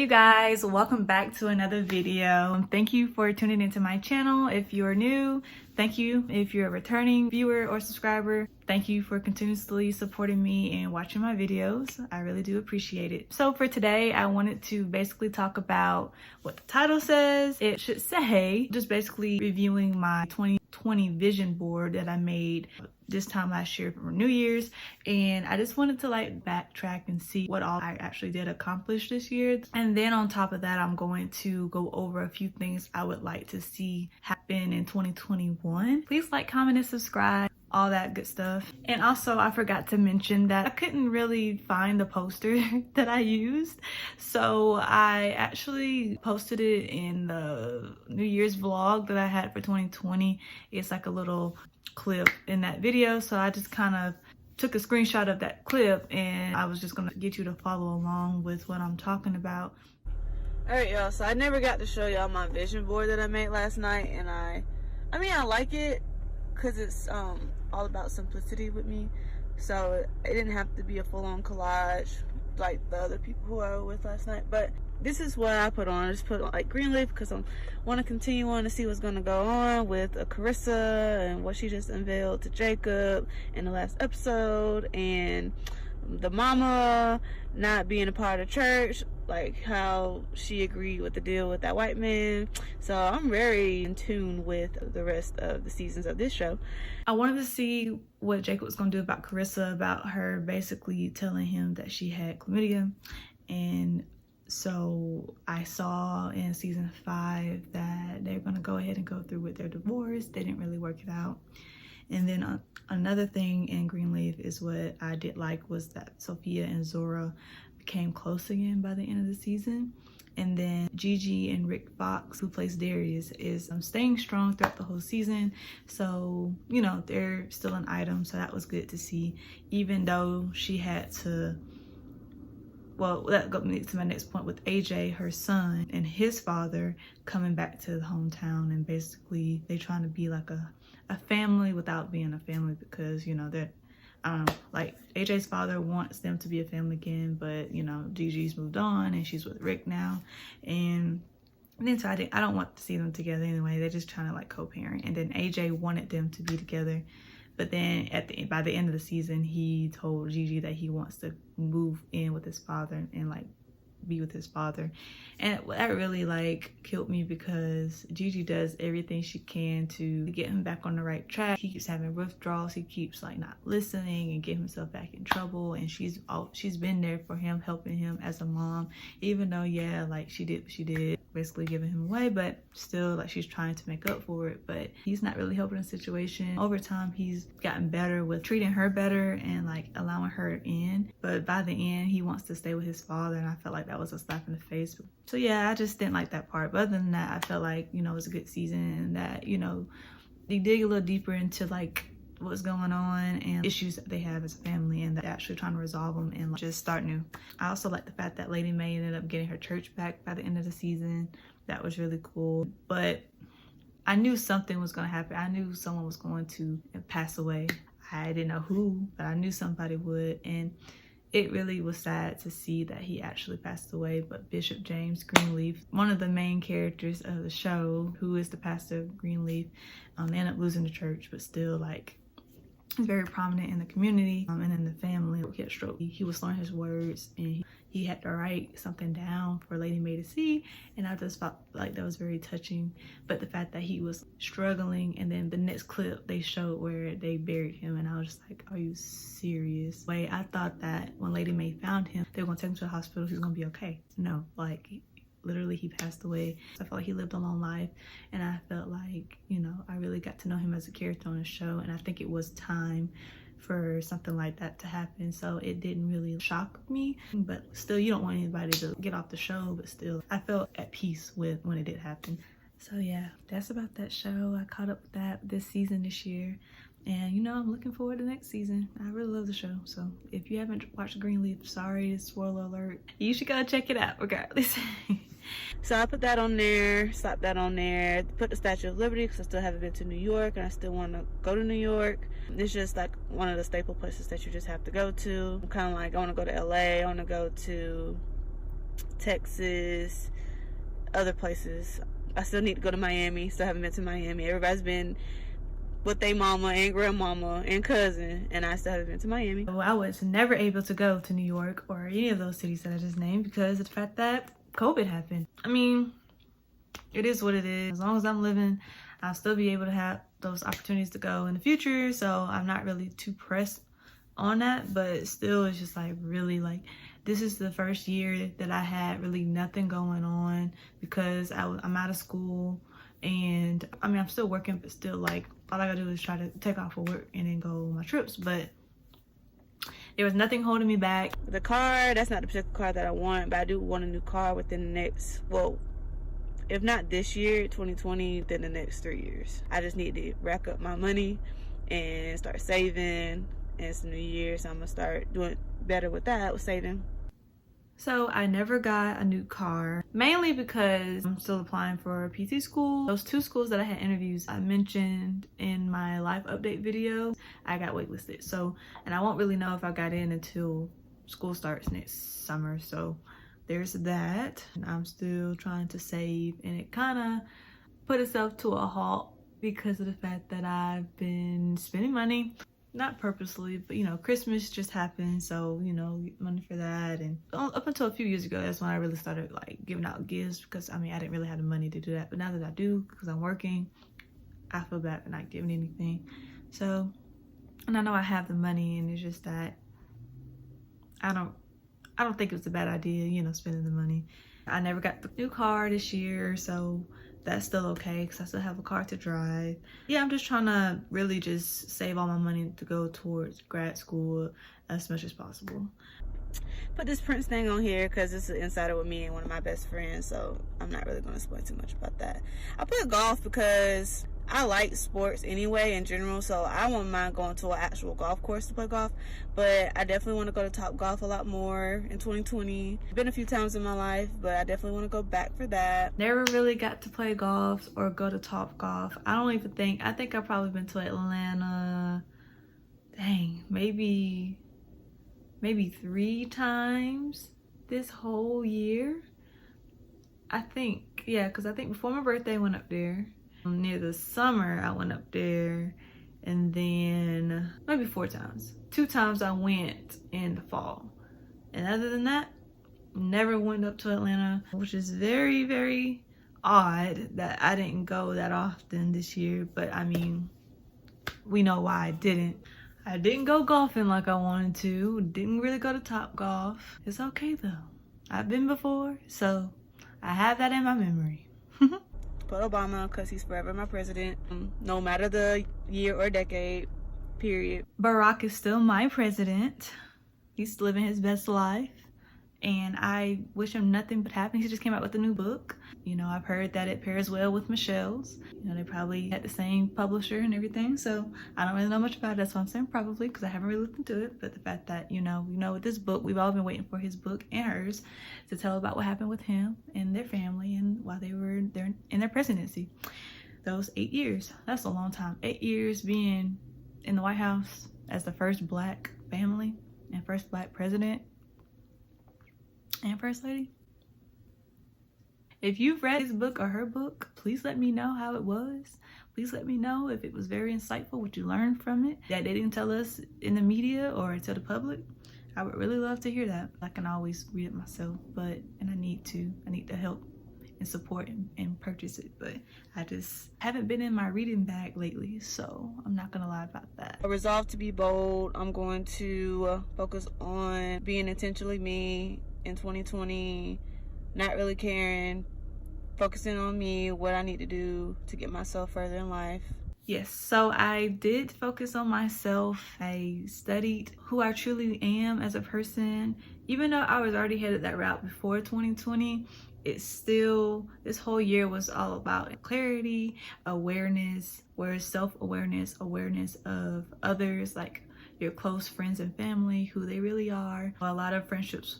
you guys, welcome back to another video. Thank you for tuning into my channel. If you're new, thank you. If you're a returning viewer or subscriber, thank you for continuously supporting me and watching my videos. I really do appreciate it. So for today, I wanted to basically talk about what the title says. It should say just basically reviewing my 2020 vision board that I made this time last year for New Year's, and I just wanted to like backtrack and see what all I actually did accomplish this year. And then on top of that, I'm going to go over a few things I would like to see happen in 2021. Please like, comment, and subscribe, all that good stuff. And also I forgot to mention that I couldn't really find the poster that I used, so I actually posted it in the New Year's vlog that I had for 2020. It's like a little clip in that video, so I just kind of took a screenshot of that clip, and I was just gonna get you to follow along with what I'm talking about. All right, y'all, so I never got to show y'all my vision board that I made last night, and I mean I like it because it's all about simplicity with me, so it didn't have to be a full-on collage like the other people who I was with last night. But this is what I put on. I just put on like Greenleaf because I want to continue on to see what's going to go on with Carissa and what she just unveiled to Jacob in the last episode, and the mama not being a part of church, like how she agreed with the deal with that white man. So I'm very in tune with the rest of the seasons of this show. I wanted to see what Jacob was going to do about Carissa, about her basically telling him that she had chlamydia. And so I saw in season 5 that they're going to go ahead and go through with their divorce. They didn't really work it out. And then another thing in Greenleaf is what I did like was that Sophia and Zora became close again by the end of the season. And then Gigi and Rick Fox, who plays Darius, is staying strong throughout the whole season. So, you know, they're still an item, so that was good to see. Even though she had to, well, that got me to my next point with AJ, her son, and his father coming back to the hometown, and basically they trying to be like a family without being a family, because, you know, they're, I don't know, like AJ's father wants them to be a family again, but, you know, Gigi's moved on and she's with Rick now. And then so I don't want to see them together anyway. They're just trying to like co-parent. And then AJ wanted them to be together, but then by the end of the season, he told Gigi that he wants to move in with his father and like be with his father. And that really like killed me, because Gigi does everything she can to get him back on the right track. He keeps having withdrawals. He keeps like not listening and getting himself back in trouble, and she's been there for him, helping him as a mom, even though, yeah, like she did basically giving him away, but still like she's trying to make up for it. But he's not really helping the situation. Over time, he's gotten better with treating her better and like allowing her in, but by the end he wants to stay with his father, and I felt like that was a slap in the face. So yeah, I just didn't like that part. But other than that, I felt like, you know, it was a good season, and that, you know, they dig a little deeper into like what's going on and issues that they have as a family, and they're actually trying to resolve them and like, just start new. I also like the fact that Lady Mae ended up getting her church back by the end of the season. That was really cool. But I knew something was going to happen. I knew someone was going to pass away. I didn't know who, but I knew somebody would. And it really was sad to see that he actually passed away. But Bishop James Greenleaf, one of the main characters of the show, who is the pastor of Greenleaf, they ended up losing the church, but still like he's very prominent in the community and in the family. He had stroke. He was slurring his words, and he had to write something down for Lady Mae to see, and I just felt like that was very touching. But the fact that he was struggling, and then the next clip they showed where they buried him, and I was just like, are you serious? Wait, I thought that when Lady Mae found him, they were gonna take him to the hospital, he's gonna be okay. No, like literally he passed away. I felt like he lived a long life, and I felt like, you know, I really got to know him as a character on the show, and I think it was time for something like that to happen. So it didn't really shock me, but still, you don't want anybody to get off the show, but still I felt at peace with when it did happen. So yeah, that's about that show. I caught up with that this season this year, and you know, I'm looking forward to next season. I really love the show. So if you haven't watched Greenleaf, sorry, spoiler alert, you should go check it out regardless. So I put that on there, slapped that on there, put the Statue of Liberty because I still haven't been to New York and I still want to go to New York. It's just like one of the staple places that you just have to go to. I'm kind of like, I want to go to LA, I want to go to Texas, other places. I still need to go to Miami. Still haven't been to Miami. Everybody's been with their mama and grandmama and cousin, and I still haven't been to Miami. So I was never able to go to New York or any of those cities that I just named because of the fact that COVID happened. I mean, it is what it is. As long as I'm living, I'll still be able to have those opportunities to go in the future. So I'm not really too pressed on that, but still it's just like really like this is the first year that I had really nothing going on because I'm out of school, and I mean I'm still working, but still like all I gotta do is try to take off for work and then go on my trips. But there was nothing holding me back. The car, that's not the particular car that I want, but I do want a new car within the next, well, if not this year, 2020, then the next 3 years. I just need to rack up my money and start saving. And it's a new year, so I'm gonna start doing better with that, with saving. So I never got a new car, mainly because I'm still applying for PT school. Those 2 schools that I had interviews I mentioned in my life update video, I got waitlisted. So, and I won't really know if I got in until school starts next summer. So there's that. And I'm still trying to save, and it kind of put itself to a halt because of the fact that I've been spending money. Not purposely, but you know, Christmas just happened, so you know, money for that. And up until a few years ago, that's when I really started like giving out gifts, because I mean I didn't really have the money to do that, but now that I do, because I'm working, I feel bad for not giving anything. So, and I know I have the money, and it's just that I don't think it was a bad idea, you know, spending the money. I never got the new car this year, so that's still okay because I still have a car to drive. Yeah, I'm just trying to really just save all my money to go towards grad school as much as possible. Put this Prince thing on here because it's an insider with me and one of my best friends, so I'm not really going to explain too much about that. I put golf because I like sports anyway in general, so I wouldn't mind going to an actual golf course to play golf, but I definitely want to go to Top Golf a lot more in 2020. Been a few times in my life, but I definitely want to go back for that. Never really got to play golf or go to Top Golf. I think I've probably been to Atlanta, dang, maybe 3 times this whole year. I think, yeah, because I think before my birthday I went up there. Near the summer I went up there, and then maybe 4 times. 2 times I went in the fall, and other than that, never went up to Atlanta, which is very, very odd that I didn't go that often this year. But I mean, we know why I didn't go golfing like I wanted to. Didn't really go to Top Golf. It's okay though, I've been before, so I have that in my memory. Put Obama because he's forever my president, no matter the year or decade, period. Barack is still my president. He's living his best life, and I wish him nothing but happiness. He just came out with a new book. You know, I've heard that it pairs well with Michelle's. You know, they probably had the same publisher and everything, so I don't really know much about it. That's why I'm saying probably, because I haven't really looked into it. But the fact that, you know, with this book, we've all been waiting for his book and hers to tell about what happened with him and their family and while they were there in their presidency. Those 8 years, that's a long time. 8 years being in the White House as the first Black family and first Black president and first lady. If you've read his book or her book, please let me know how it was. Please let me know if it was very insightful, what you learned from it, that they didn't tell us in the media or to the public. I would really love to hear that. I can always read it myself, and I need to help and support and purchase it, but I just haven't been in my reading bag lately, so I'm not gonna lie about that. I resolve to be bold. I'm going to focus on being intentionally me in 2020, not really caring, focusing on me, what I need to do to get myself further in life. Yes, so I did focus on myself. I studied who I truly am as a person. Even though I was already headed that route before 2020, it's still, this whole year was all about clarity, awareness, where self-awareness, awareness of others, like your close friends and family, who they really are. A lot of friendships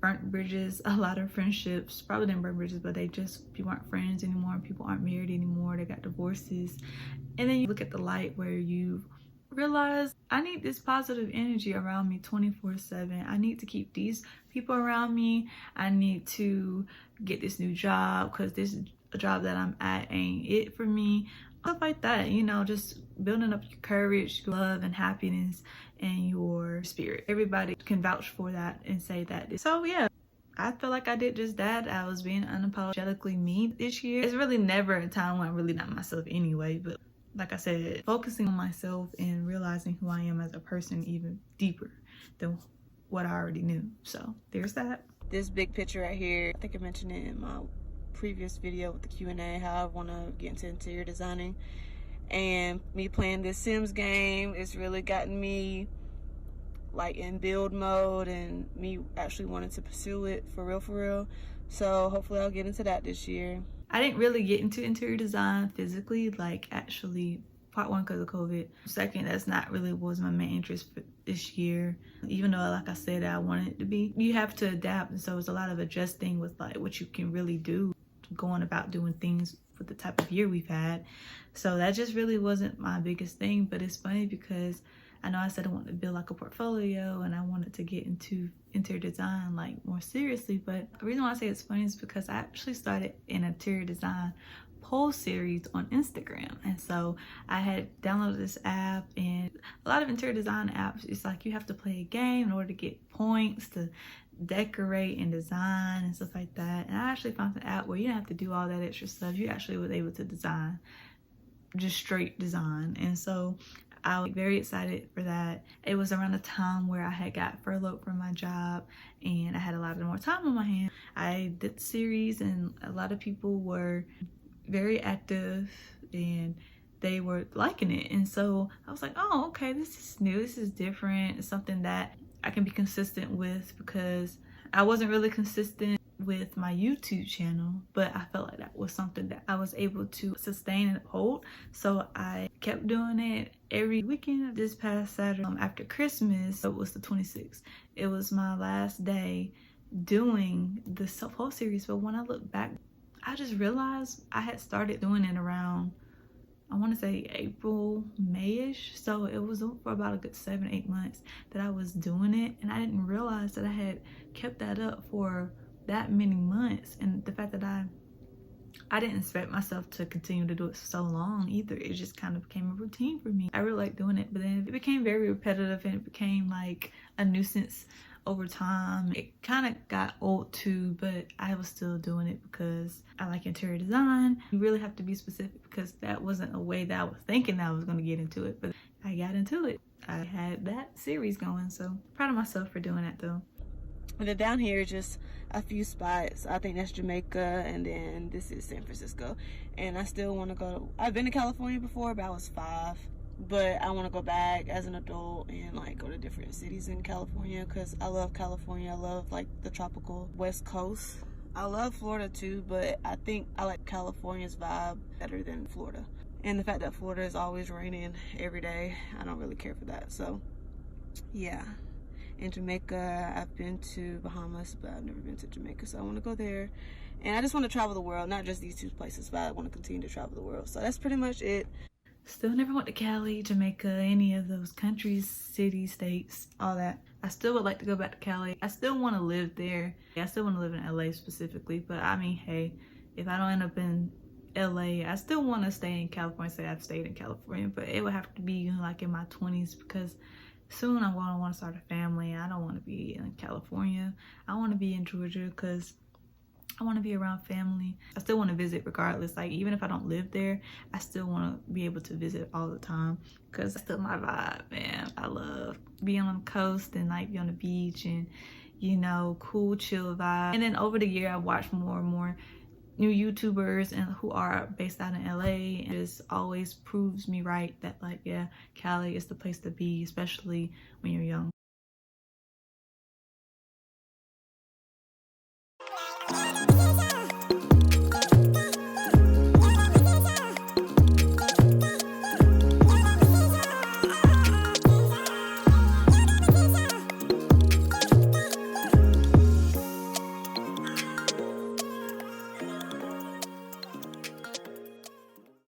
burnt bridges. A lot of friendships probably didn't burn bridges, but people aren't friends anymore. People aren't married anymore. They got divorces. And then you look at the light where you realized I need this positive energy around me 24/7. I need to keep these people around me. I need to get this new job because this job that I'm at ain't it for me. Stuff like that, you know, just building up your courage, love, and happiness and your spirit. Everybody can vouch for that and say that. So yeah, I feel like I did just that. I was being unapologetically me this year. It's really never a time when I'm really not myself anyway, but like I said, focusing on myself and realizing who I am as a person even deeper than what I already knew. So there's that. This big picture right here, I think I mentioned it in my previous video with the Q&A, how I want to get into interior designing. And me playing this Sims game, it's really gotten me like in build mode and me actually wanting to pursue it for real. So hopefully I'll get into that this year. I didn't really get into interior design physically, like actually, part one because of COVID. Second, that's not really was my main interest for this year. Even though, like I said, I wanted it to be. You have to adapt, and so it's a lot of adjusting with like what you can really do, going about doing things with the type of year we've had. So that just really wasn't my biggest thing. But it's funny because I know I said I wanted to build like a portfolio and I wanted to get into interior design like more seriously, but the reason why I say it's funny is because I actually started an interior design poll series on Instagram. And so I had downloaded this app, and a lot of interior design apps, it's like you have to play a game in order to get points to decorate and design and stuff like that. And I actually found an app where you didn't have to do all that extra stuff. You actually was able to design, just straight design. And so I was very excited for that. It was around the time where I had got furloughed from my job and I had a lot more time on my hands. I did the series and a lot of people were very active and they were liking it. And so I was like, oh, okay, this is new, this is different. It's something that I can be consistent with because I wasn't really consistent with my YouTube channel, but I felt like that was something that I was able to sustain and uphold. So I kept doing it every weekend. This past Saturday after Christmas, it was the 26th. It was my last day doing the self-help series. But when I look back, I just realized I had started doing it around, I want to say April, May-ish. So it was for about a good 7-8 months that I was doing it, and I didn't realize that I had kept that up for that many months. And the fact that I didn't expect myself to continue to do it for so long either. It just kind of became a routine for me. I really like doing it, but then it became very repetitive and it became like a nuisance over time. It kind of got old too, but I was still doing it because I like interior design. You really have to be specific because that wasn't a way that I was thinking I was going to get into it, but I got into it. I had that series going, so proud of myself for doing that though. And then down here, just a few spots. I think that's Jamaica, and then this is San Francisco. And I still want to go. I've been to California before, but I was 5. But I want to go back as an adult and like go to different cities in California because I love California. I love like the tropical West Coast. I love Florida too, but I think I like California's vibe better than Florida. And the fact that Florida is always raining every day, I don't really care for that. So yeah. In Jamaica, I've been to Bahamas, but I've never been to Jamaica, so I want to go there. And I just want to travel the world, not just these 2 places, but I want to continue to travel the world. So that's pretty much it. Still never went to Cali, Jamaica, any of those countries, cities, states, all that. I still would like to go back to Cali. I still want to live there. I still want to live in LA specifically, but I mean, hey, if I don't end up in LA, I still want to stay in California. Say I've stayed in California, but it would have to be like in my 20s because soon I'm going to want to start a family. I don't want to be in California. I want to be in Georgia because I want to be around family. I still want to visit regardless. Like even if I don't live there, I still want to be able to visit all the time because that's still my vibe, man. I love being on the coast and like be on the beach and, you know, cool, chill vibe. And then over the year, I watched more and more new YouTubers and who are based out in LA, and just always proves me right that like, yeah, Cali is the place to be, especially when you're young.